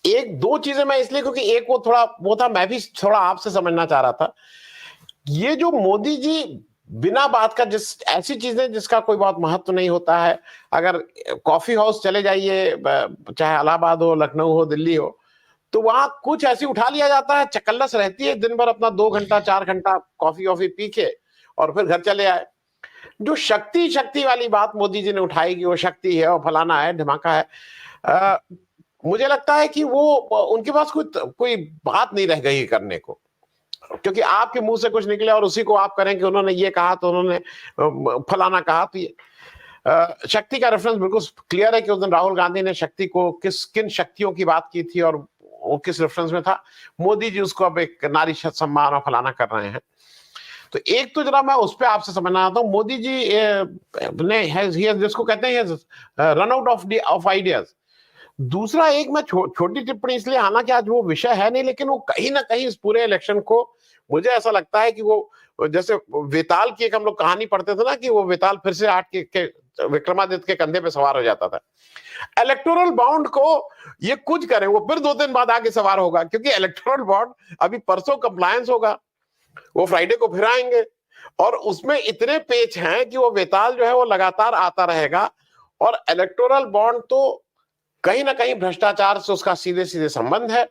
एक दो चीजें मैं इसलिए, क्योंकि एक वो था, मैं भी थोड़ा आपसे समझना चाह रहा था। ये जो मोदी जी बिना बात का ऐसी चीजें जिसका कोई बहुत महत्व नहीं होता है, अगर कॉफी हाउस चले जाइए, चाहे इलाहाबाद हो, लखनऊ हो, दिल्ली हो, तो वहां कुछ ऐसी उठा लिया जाता है, चकल्लस रहती है दिन भर, अपना 2 घंटा 4 घंटा कॉफी वॉफी पी के और फिर घर चले आए। जो शक्ति शक्ति वाली बात मोदी जी ने उठाई कि वो शक्ति है और फलाना है धमाका है, मुझे लगता है कि वो उनके पास कोई बात नहीं रह गई करने को, क्योंकि आपके मुंह से कुछ निकले और उसी को आप करें कि उन्होंने ये कहा तो उन्होंने फलाना कहा। तो ये शक्ति का रेफरेंस बिल्कुल क्लियर है कि उस दिन राहुल गांधी ने शक्ति को किन शक्तियों की बात की थी और वो किस रेफरेंस में था। मोदी जी उसको अब एक नारी सम्मान और फलाना कर रहे हैं। तो एक तो जरा मैं उस पर आपसे समझना चाहता हूँ, मोदी जी ने जिसको कहते हैं रन आउट ऑफ आइडियाज। दूसरा एक मैं छोटी टिप्पणी इसलिए, हालांकि आज वो विषय है नहीं, लेकिन वो कहीं ना कहीं इस पूरे इलेक्शन को मुझे ऐसा लगता है कि वो जैसे वेताल की एक हम लोग कहानी पढ़ते थे ना, कि वो वेताल फिर से आठ के विक्रमादित्य के कंधे पे सवार हो जाता था। इलेक्टोरल बॉन्ड को ये कुछ करें, वो फिर 2 दिन बाद आके सवार होगा, क्योंकि इलेक्टोरल बॉन्ड अभी परसों कंप्लायंस होगा, वो फ्राइडे को फिर आएंगे और उसमें इतने पेच हैं कि वो वेताल जो है वो लगातार आता रहेगा। और इलेक्टोरल बॉन्ड तो कहीं ना कहीं भ्रष्टाचार से उसका सीधे सीधे संबंध है।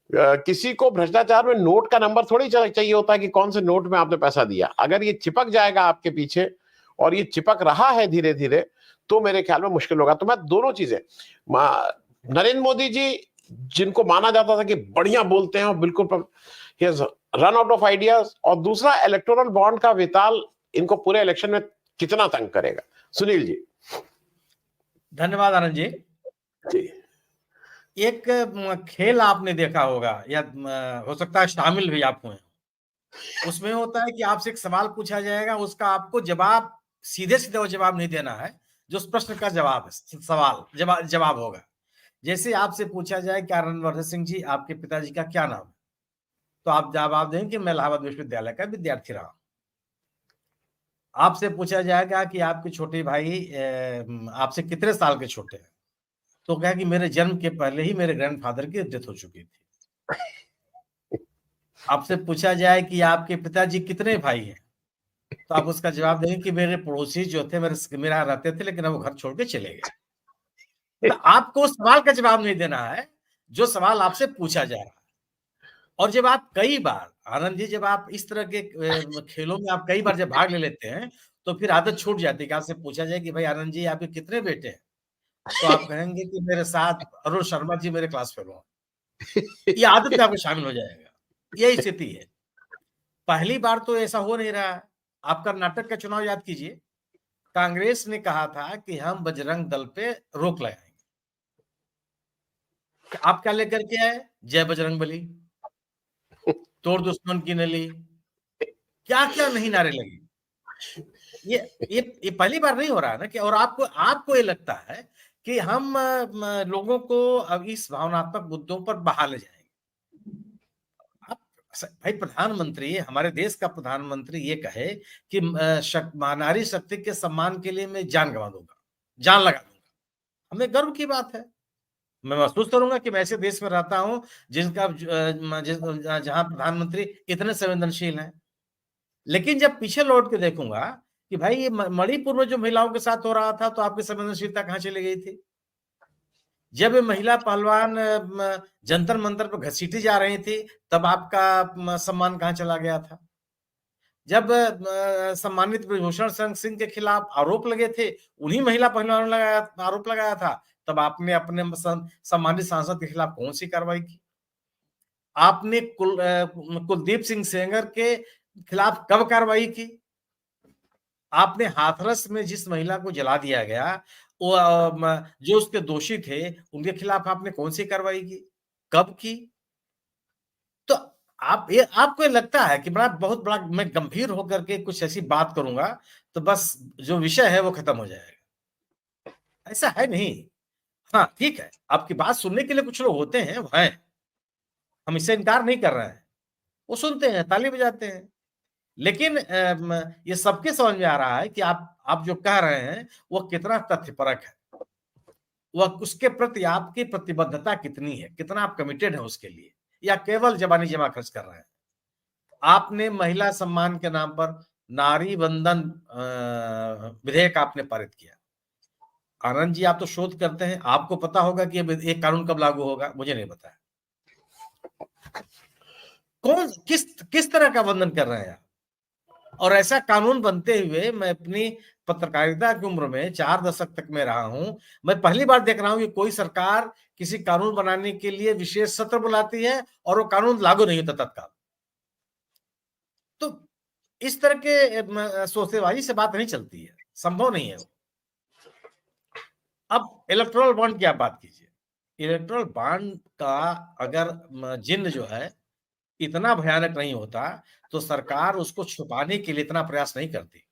किसी को भ्रष्टाचार में नोट का नंबर थोड़ी चाहिए होता है कि कौन से नोट में आपने पैसा दिया। अगर ये चिपक जाएगा आपके पीछे, और ये चिपक रहा है धीरे धीरे, तो मेरे ख्याल में मुश्किल होगा। तो मैं दोनों चीजें, नरेंद्र मोदी जी जिनको माना जाता था कि बढ़िया बोलते हैं और बिल्कुल रन आउट ऑफ आइडियाज, और दूसरा इलेक्टोरल बॉन्ड का विताल इनको पूरे इलेक्शन में कितना तंग करेगा। सुनील जी। धन्यवाद आनंद जी। एक खेल आपने देखा होगा, या हो सकता है शामिल भी आप हुए। उसमें होता है कि आपसे एक सवाल पूछा जाएगा, उसका आपको जवाब सीधे सीधे वो जवाब नहीं देना है, जो उस प्रश्न का जवाब है, सवाल जवाब होगा। जैसे आपसे पूछा जाए कि रणवर्धन सिंह जी आपके पिताजी का क्या नाम है, तो आप जवाब देंगे कि मैं इलाहाबाद विश्वविद्यालय का विद्यार्थी रहा। आपसे पूछा जाएगा कि आपके छोटे भाई आपसे कितने साल के छोटे हैं, तो कहा कि मेरे जन्म के पहले ही मेरे ग्रैंडफादर की डेथ हो चुकी थी। आपसे पूछा जाए कि आपके पिताजी कितने भाई हैं, तो आप उसका जवाब देंगे कि मेरे पड़ोसी जो थे मेरा रहते थे, लेकिन अब वो घर छोड़ के चले गए। तो आपको सवाल का जवाब नहीं देना है जो सवाल आपसे पूछा जा रहा है। और जब आप कई बार, आनंद जी, जब आप इस तरह के खेलों में आप कई बार जब भाग ले लेते हैं, तो फिर आदत छूट जाती है कि आपसे पूछा जाए कि भाई आनंद जी आपके कितने बेटे हैं, तो आप कहेंगे कि मेरे साथ अरुण शर्मा जी मेरे क्लास फेलो हैं। ये आदत में आपको शामिल हो जाएगा। यही स्थिति है। पहली बार तो ऐसा हो नहीं रहा है। आप कर्नाटक का चुनाव याद कीजिए, कांग्रेस ने कहा था कि हम बजरंग दल पे रोक लगाएंगे। आप क्या लेकर के आए? जय बजरंगबली, तोड़ दुश्मन की नली, क्या क्या नहीं नारे लगे। ये पहली बार नहीं हो रहा है ना कि, और आपको ये लगता है कि हम लोगों को अब इस भावनात्मक मुद्दों पर बहा ले जाएंगे। आप भाई, प्रधानमंत्री, हमारे देश का प्रधानमंत्री ये कहे कि नारी शक्ति के सम्मान के लिए मैं जान गंवा दूंगा, जान लगा दूंगा, हमें गर्व की बात है। मैं महसूस करूंगा कि मैं ऐसे देश में रहता हूं जहां प्रधानमंत्री इतने संवेदनशील हैं। लेकिन जब पीछे लौट के देखूंगा कि भाई ये मणिपुर में जो महिलाओं के साथ हो रहा था, तो आपकी संवेदनशीलता कहां चली गई थी? जब ये महिला पहलवान जंतर मंतर पर घसीटी जा रही थी, तब आपका सम्मान कहां चला गया था? जब सम्मानित ब्रजभूषण शरण सिंह के खिलाफ आरोप लगे थे, उन्हीं महिला पहलवानों ने आरोप लगाया था, तब आपने अपने सम्मानित सांसद के खिलाफ कौन सी कार्रवाई की? आपने कुलदीप सिंह सेंगर के खिलाफ कब कार्रवाई की? आपने हाथरस में जिस महिला को जला दिया गया, वो जो उसके दोषी थे, उनके खिलाफ आपने कौन सी कार्रवाई की, कब की? तो आपको लगता है कि बहुत बड़ा मैं गंभीर होकर के कुछ ऐसी बात करूंगा तो बस जो विषय है वो खत्म हो जाएगा। ऐसा है नहीं। हाँ ठीक है, आपकी बात सुनने के लिए कुछ लोग होते हैं, वो हैं, हम इससे इनकार नहीं कर रहे हैं। वो सुनते हैं, ताली बजाते हैं। लेकिन ये सबके समझ में आ रहा है कि आप जो कह रहे हैं वो कितना तथ्यपरक है, वह उसके प्रति आपकी प्रतिबद्धता कितनी है, कितना आप कमिटेड है उसके लिए, या केवल जबानी जमा खर्च कर रहे हैं। आपने महिला सम्मान के नाम पर नारी वंदन विधेयक आपने पारित किया। आनंद जी, आप तो शोध करते हैं, आपको पता होगा कि ये कानून कब लागू होगा, मुझे नहीं पता है। कौन किस तरह का वंदन कर रहे हैं आप? और ऐसा कानून बनते हुए मैं अपनी पत्रकारिता की उम्र में 4 दशक तक में रहा हूं, मैं पहली बार देख रहा हूं कि कोई सरकार किसी कानून बनाने के लिए विशेष सत्र बुलाती है और वो कानून लागू नहीं होता तत्काल। तो इस तरह के सोचेबाजी से बात नहीं चलती है, संभव नहीं है वो। अब इलेक्टोरल बॉन्ड की आप बात कीजिए। इलेक्टोरल बॉन्ड का अगर जिन्न जो है इतना भयानक नहीं होता तो सरकार उसको छुपाने के लिए इतना प्रयास नहीं करती।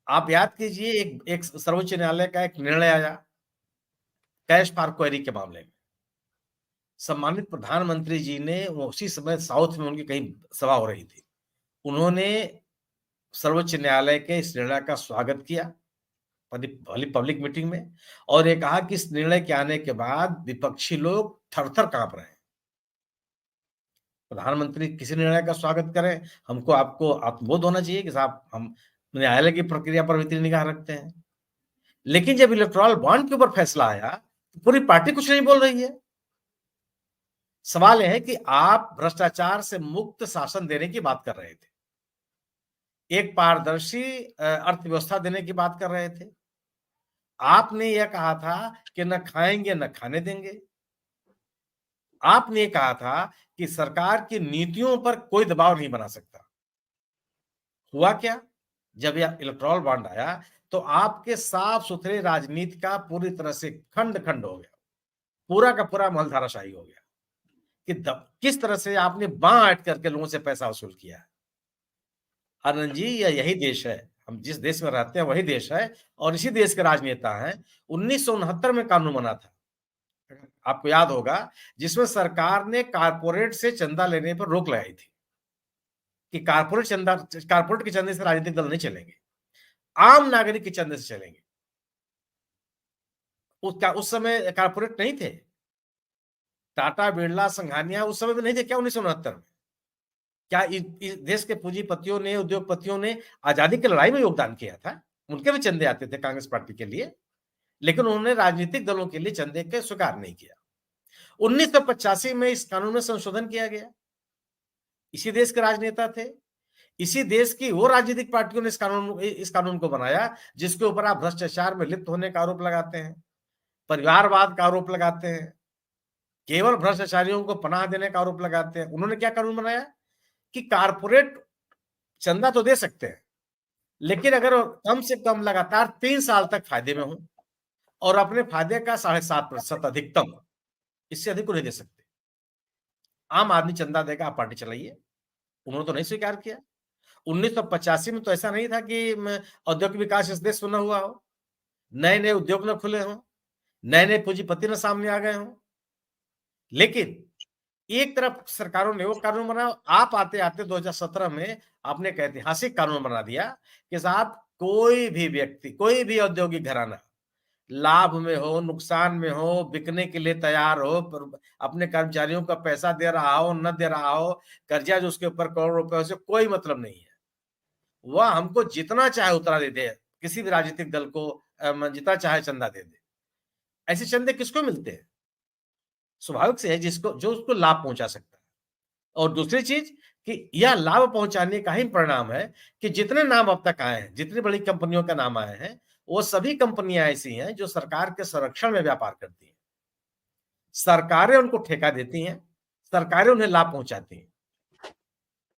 आप याद कीजिए, एक सर्वोच्च न्यायालय का एक निर्णय आया कैश फॉर क्वेरी के मामले में। सम्मानित प्रधानमंत्री जी ने उसी समय साउथ में उनकी कहीं सभा हो रही थी, उन्होंने सर्वोच्च न्यायालय के इस निर्णय का स्वागत किया पब्लिक मीटिंग में, और ये कहा कि इस निर्णय के आने के बाद विपक्षी लोग थर-थर कांप रहे हैं। प्रधानमंत्री किसी निर्णय का स्वागत करें, हमको आपको आत्मबोध होना चाहिए कि साहब हम न्यायालय की प्रक्रिया पर भी निगाह रखते हैं। लेकिन जब इलेक्टोरल बॉन्ड के ऊपर फैसला आया तो पूरी पार्टी कुछ नहीं बोल रही है। सवाल यह है कि आप भ्रष्टाचार से मुक्त शासन देने की बात कर रहे थे, एक पारदर्शी अर्थव्यवस्था देने की बात कर रहे थे। आपने यह कहा था कि न खाएंगे न खाने देंगे। आपने कहा था कि सरकार की नीतियों पर कोई दबाव नहीं बना सकता। हुआ क्या? जब यह इलेक्टोरल बॉन्ड आया तो आपके साफ सुथरे राजनीति का पूरी तरह से खंड-खंड हो गया। पूरा का पूरा महल धराशायी हो गया कि किस तरह से आपने बांह ऐंठ करके लोगों से पैसा वसूल किया है। आनंद जी, यही देश है, हम जिस देश में रहते हैं वही देश है, और इसी देश के राजनेता हैं। 1969 में कानून बना था, आपको याद होगा, जिसमें सरकार ने कारपोरेट से चंदा लेने पर रोक लगाई थी कि कारपोरेट के चंदे से राजनीतिक दल नहीं चलेंगे, आम नागरिक के चंदे से चलेंगे। उस समय कारपोरेट नहीं थे, टाटा, बिरला, संघानिया उस समय में नहीं थे क्या 1969 में? क्या इस देश के पूंजीपतियों ने, उद्योगपतियों ने आजादी की लड़ाई में योगदान किया था? उनके भी चंदे आते थे कांग्रेस पार्टी के लिए, लेकिन उन्होंने राजनीतिक दलों के लिए चंदे के स्वीकार नहीं किया। 1985 में इस कानून में संशोधन किया गया। इसी देश के राजनेता थे, इसी देश की वो राजनीतिक पार्टियों ने इस कानून को बनाया जिसके ऊपर आप भ्रष्टाचार में लिप्त होने का आरोप लगाते हैं, परिवारवाद का आरोप लगाते हैं, केवल भ्रष्टाचारियों को पनाह देने का आरोप लगाते हैं। उन्होंने क्या कानून बनाया कि कारपोरेट चंदा तो दे सकते हैं, लेकिन अगर कम से कम लगातार 3 साल तक फायदे में हो और अपने फायदे का 7.5% अधिकतम, इससे अधिक को नहीं दे सकते। आम आदमी चंदा देगा, आप पार्टी चलाइए। उन्होंने तो नहीं स्वीकार किया। 1985 में तो ऐसा नहीं था कि औद्योगिक विकास इस देश में न हुआ हो, नए-नए उद्योग न खुले हों, नए-नए पूंजीपति न सामने आ गए हों। लेकिन एक तरफ सरकारों ने वो कानून बनाया, आप आते-आते 2017 में आपने एक ऐतिहासिक कानून बना दिया कि साहब कोई भी व्यक्ति, कोई भी औद्योगिक घराना लाभ में हो, नुकसान में हो, बिकने के लिए तैयार हो, पर अपने कर्मचारियों का पैसा दे रहा हो, न दे रहा हो, कर्जा जो उसके ऊपर करोड़ों रुपए, उससे कोई मतलब नहीं है। वह हमको जितना चाहे उतना दे दे, किसी भी राजनीतिक दल को जितना चाहे चंदा दे दे। ऐसे चंदे किसको मिलते हैं? स्वाभाविक से है जो उसको लाभ पहुंचा सकता है। और दूसरी चीज कि यह लाभ पहुंचाने का ही परिणाम है कि जितने नाम अब तक आए हैं, जितनी बड़ी कंपनियों का नाम आए हैं, वो सभी कंपनियां ऐसी हैं जो सरकार के संरक्षण में व्यापार करती हैं। सरकारें उनको ठेका देती हैं, सरकारें उन्हें लाभ पहुंचाती हैं।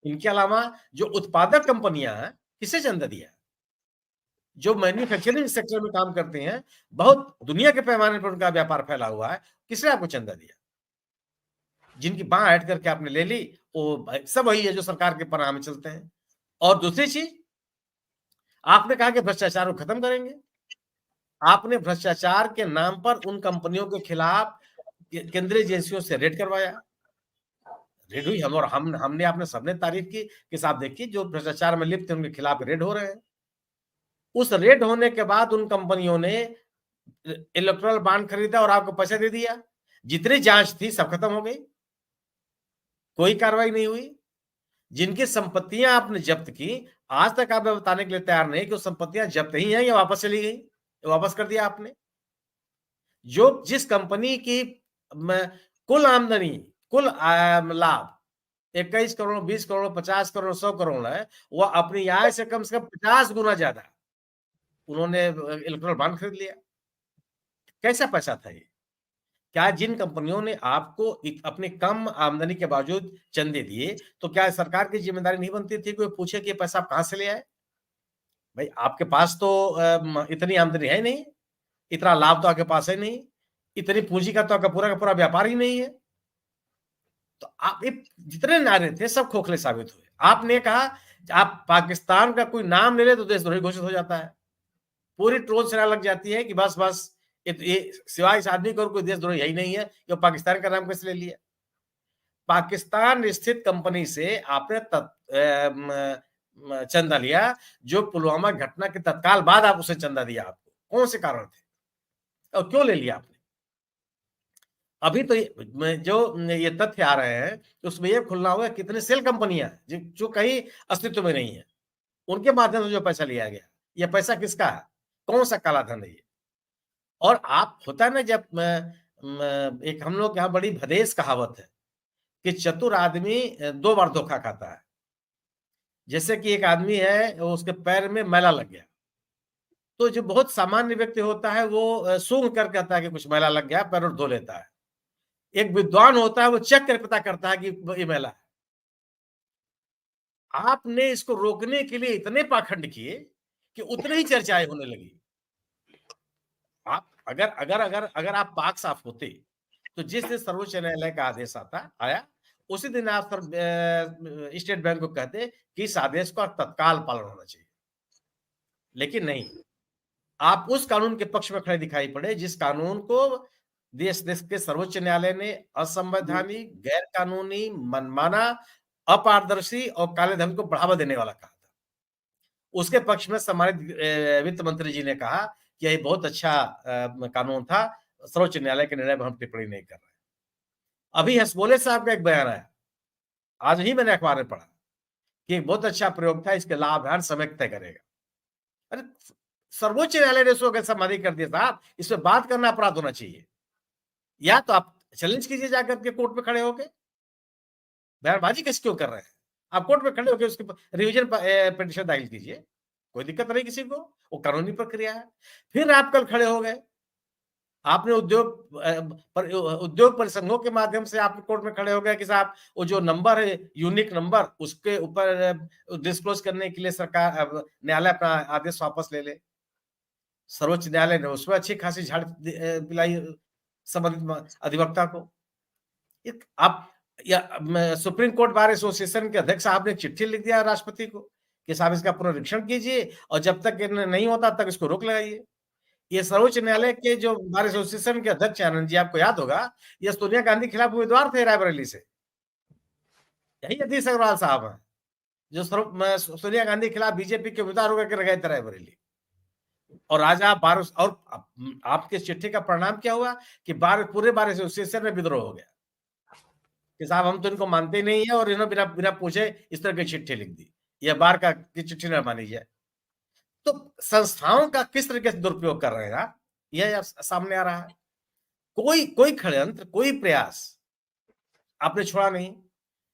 इनके अलावा जो उत्पादक कंपनियां हैं, किसे चंदा दिया? जो मैन्युफैक्चरिंग सेक्टर में काम करते हैं, बहुत दुनिया के पैमाने पर उनका व्यापार फैला हुआ है, किसने आपको चंदा दिया? जिनकी बांह ऐंठ करके आपने ले ली, वो सब वही है जो सरकार के पनाह में चलते हैं। और दूसरी चीज, आपने कहा कि भ्रष्टाचार को खत्म करेंगे। आपने भ्रष्टाचार के नाम पर उन कंपनियों के खिलाफ केंद्रीय एजेंसियों से रेड करवाया, रेड हुई, हमने आपने सबने तारीफ की कि साहब देखिए जो भ्रष्टाचार में लिप्त है उनके खिलाफ रेड हो रहे हैं। उस रेड होने के बाद उन कंपनियों ने इलेक्टोरल बॉन्ड खरीदा और आपको पैसा दे दिया। जितनी जांच थी सब खत्म हो गई, कोई कार्रवाई नहीं हुई। जिनकी संपत्तियां आपने जब्त की, आज तक आप बताने के लिए तैयार नहीं कि वो संपत्तियां जब्त ही हैं या वापस चली गई, वापस कर दिया आपने। जो जिस कंपनी की कुल आमदनी, कुल लाभ 21 करोड़, 20 करोड़, 50 करोड़, 100 करोड़ है, वो अपनी आय से कम 50 गुना ज्यादा उन्होंने इलेक्ट्रल बॉन्ड खरीद लिया। कैसा पैसा था ये? क्या जिन कंपनियों ने आपको अपनी कम आमदनी के बावजूद चंदे दिए, तो क्या सरकार की जिम्मेदारी नहीं बनती थी कोई पूछे कि पैसा आप कहां से ले आए? भाई आपके पास तो इतनी आमदनी है नहीं, इतना लाभ तो आपके पास है नहीं, इतनी पूंजी का तो आपका पूरा का पूरा व्यापार ही नहीं है। तो आप ये जितने नारे थे सब खोखले साबित हुए। आपने कहा आप पाकिस्तान का कोई नाम ले ले तो देशद्रोही घोषित हो जाता है। पूरी ट्रोल सेना लग जाती है कि बस ये सिवाय इस आदमी को और कोई देशद्रोही है ही नहीं है, कि पाकिस्तान का नाम कैसे ले लिया। पाकिस्तान स्थित कंपनी से आपने चंदा लिया, जो पुलवामा घटना के तत्काल बाद आप उसे चंदा दिया। आपको कौन से कारण थे और क्यों ले लिया आपने? अभी तो ये तथ्य आ रहे हैं तो उसमें ये खुलना होगा कितने सेल कंपनियां जो कहीं अस्तित्व में नहीं है, उनके माध्यम से जो पैसा लिया गया, ये पैसा किसका है, कौन सा काला धन है ये? और आप होता है ना जब एक हम लोग यहाँ बड़ी भदेश कहावत है कि चतुर आदमी 2 बार धोखा खाता है। जैसे कि एक आदमी है, उसके पैर में मैला लग गया, तो जो बहुत सामान्य व्यक्ति होता है वो सूंघ कर कहता है कि कुछ मैला लग गया, पैर धो लेता है। एक विद्वान होता है वो चेक कर पता करता है कि ये मैला है। आपने इसको रोकने के लिए इतने पाखंड किए कि उतनी ही चर्चाएं होने लगी। आप अगर आप पाक साफ होते तो जिस दिन सर्वोच्च न्यायालय का आदेश आया उसी दिन आप स्टेट बैंक को कहते कि इस आदेश का तत्काल पालन होना चाहिए। लेकिन नहीं, आप उस कानून के पक्ष में खड़े दिखाई पड़े जिस कानून को देश देश के सर्वोच्च न्यायालय ने असंवैधानिक, गैर कानूनी, मनमाना, अपारदर्शी और काले धन को बढ़ावा देने वाला कहा था। उसके पक्ष में सम्मानित वित्त मंत्री जी ने कहा कि यह बहुत अच्छा कानून था, सर्वोच्च न्यायालय के निर्णय पर हम टिप्पणी नहीं कर रहे। अभी हसबोले साहब का एक बयान आया, आज ही मैंने अखबार में पढ़ा कि एक बहुत अच्छा प्रयोग था, इसके लाभ समय तय करेगा। अरे सर्वोच्च न्यायालय ने इसको कैसा मना कर दिया साहब, इस पे बात करना अपराध होना चाहिए। या तो आप चैलेंज कीजिए जाकर के कोर्ट में खड़े होकर, बयानबाजी कैसे क्यों कर रहे हैं? आप कोर्ट में खड़े होकर उसके रिवीजन पिटीशन दाखिल कीजिए, कोई दिक्कत नहीं किसी को, वो कानूनी प्रक्रिया है। फिर आप कल खड़े हो गए, आपने उद्योग परिसंघों के माध्यम से आप कोर्ट में खड़े हो गए कि साहब वो जो नंबर है यूनिक नंबर, उसके ऊपर डिस्क्लोज करने के लिए सरकार न्यायालय अपना आदेश वापस ले ले। सर्वोच्च न्यायालय ने उसमें अच्छी खासी झाड़ पिलाई संबंधित अधिवक्ता को। आप या सुप्रीम कोर्ट बार एसोसिएशन के अध्यक्ष साहब ने चिट्ठी लिख दिया राष्ट्रपति को कि साहब इसका पुनरीक्षण कीजिए और जब तक नहीं होता तक इसको रोक लगाइए। ये सर्वोच्च न्यायालय के जो बार एसोसिएशन के अध्यक्ष आनंद जी, आपको याद होगा, ये सोनिया गांधी के खिलाफ उम्मीदवार थे रायबरेली से। यही अतीश अग्रवाल साहब हैं जो सोनिया गांधी के खिलाफ बीजेपी के उम्मीदवार होकर गए थे रायबरेली। और आज आप बार और आपके चिट्ठी का परिणाम क्या हुआ कि पूरे बार एसोसिएशन में विद्रोह हो गया कि साहब हम तो इनको मानते ही नहीं है और इन्होंने बिना पूछे इस तरह की चिट्ठी लिख दी, यह बार का की चिट्ठी न मानी जाए। तो संस्थाओं का किस तरीके से दुरुपयोग कर रहे हैं यह सामने आ रहा है। कोई षड्यंत्र, कोई प्रयास आपने छोड़ा नहीं।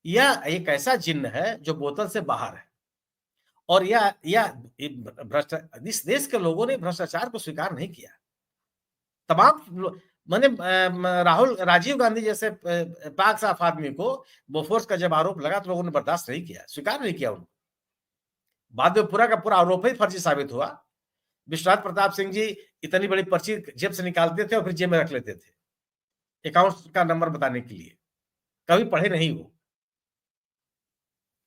यह एक ऐसा जिन्न है जो बोतल से बाहर है और इस देश के लोगों ने भ्रष्टाचार को स्वीकार नहीं किया। तमाम मैंने राजीव गांधी जैसे पाक साफ आदमी को बोफोर्स का जब आरोप लगा तो लोगों ने बर्दाश्त नहीं किया, स्वीकार नहीं किया उनको। बाद में पूरा का पूरा आरोप ही फर्जी साबित हुआ। विश्वनाथ प्रताप सिंह जी इतनी बड़ी पर्ची जेब से निकालते थे और फिर जेब में रख लेते थे अकाउंट का नंबर बताने के लिए, कभी पढ़े नहीं वो।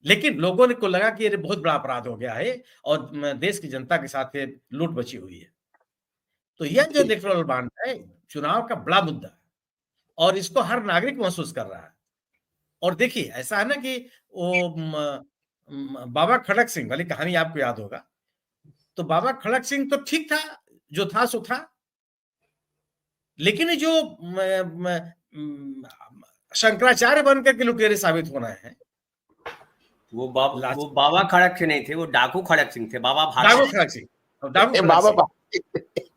लेकिन लोगों को लगा कि ये बहुत बड़ा अपराध हो गया है और देश की जनता के साथ ये लूट बची हुई है। तो यह जो इलेक्टोरल बॉन्ड है चुनाव का बड़ा मुद्दा है और इसको हर नागरिक महसूस कर रहा है। और देखिए ऐसा है ना कि वो बाबा खड़क सिंह वाली कहानी आपको याद होगा, तो बाबा खड़क सिंह तो ठीक था, जो था सो था। लेकिन ये जो शंकराचार्य बनकर के लुटेरे साबित होना है, वो बाबा खड़क सिंह नहीं थे, वो डाकू खड़क सिंह थे। बाबा डाकू खड़क सिंह, डाकू खड़क बाबा सिंह,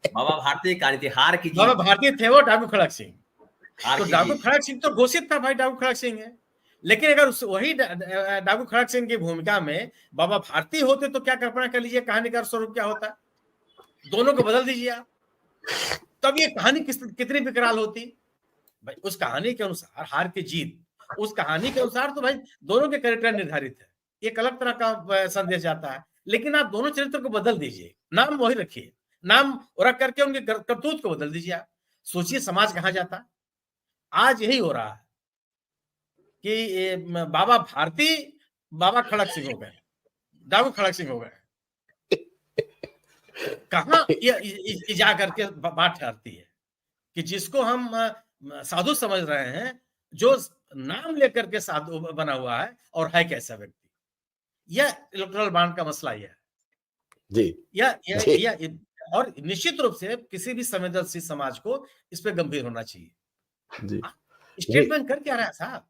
बाबा भारती की कहानी थी, हार की बाबा जीत। भारती थे वो डाकू खड़क सिंह। हार तो की डाकू जीत। खड़क सिंह तो घोषित था भाई डाकू खड़क सिंह है। लेकिन अगर वही डाकू खड़क सिंह की भूमिका में बाबा भारती होते तो क्या कल्पना कर लीजिए कहानी का स्वरूप क्या होता। दोनों को बदल दीजिए आप, तब ये कहानी कितनी विकराल होती भाई। उस कहानी के अनुसार हार की जीत, उस कहानी के अनुसार तो भाई दोनों के कैरेक्टर निर्धारित है, एक अलग तरह का संदेश जाता है। लेकिन आप दोनों चरित्र को बदल दीजिए, नाम वही रखिए, नाम रख करके उनके करतूत को बदल दीजिए। आप सोचिए समाज कहां जाता। आज यही हो रहा है कि बाबा भारती बाबा खड़क सिंह हो गए, डाकू खड़क सिंह हो गए। कहां ये जा करके बात ठहरती है कि जिसको हम साधु समझ रहे हैं, जो नाम लेकर के साधु बना हुआ है, और है कैसा व्यक्ति। यह इलेक्टोरल बॉन्ड का मसला यह है जी या और निश्चित रूप से किसी भी संवेदनशील समाज को इस पे गंभीर होना चाहिए। जी स्टेट बैंक कर क्या रहा है साहब,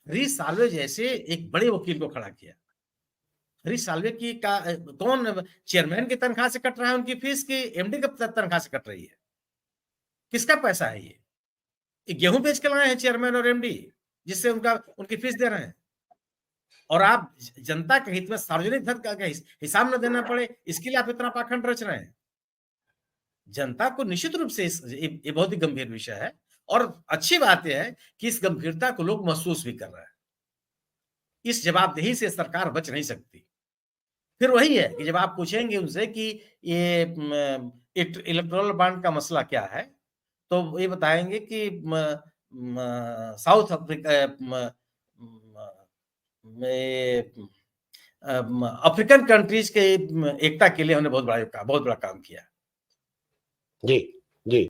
हरीश साल्वे जैसे एक बड़े वकील को खड़ा किया। हरीश साल्वे की कौन चेयरमैन की तनख्वाह से कट रहा है उनकी फीस, की एमडी की तनख्वाह से कट रही है? किसका पैसा है ये गेहूं बेच के लाए हैं चेयरमैन और एमडी, जिससे उनकी फीस दे रहे हैं। और आप जनता के हित में सार्वजनिक धन का हिसाब न देना पड़े, इसके लिए आप इतना पाखंड रच रहे हैं। जनता को निश्चित रूप से ये बहुत ही गंभीर विषय है, और अच्छी बात यह है कि इस गंभीरता को लोग महसूस भी कर रहे हैं। इस जवाबदेही से सरकार बच नहीं सकती। फिर वही है कि जब आप पूछेंगे उनसे कि ये इलेक्टोरल बॉन्ड का मसला क्या है, तो ये बताएंगे कि साउथ अफ्रीका अफ्रीकन कंट्रीज के एकता के लिए हमने बहुत बड़ा काम किया। जी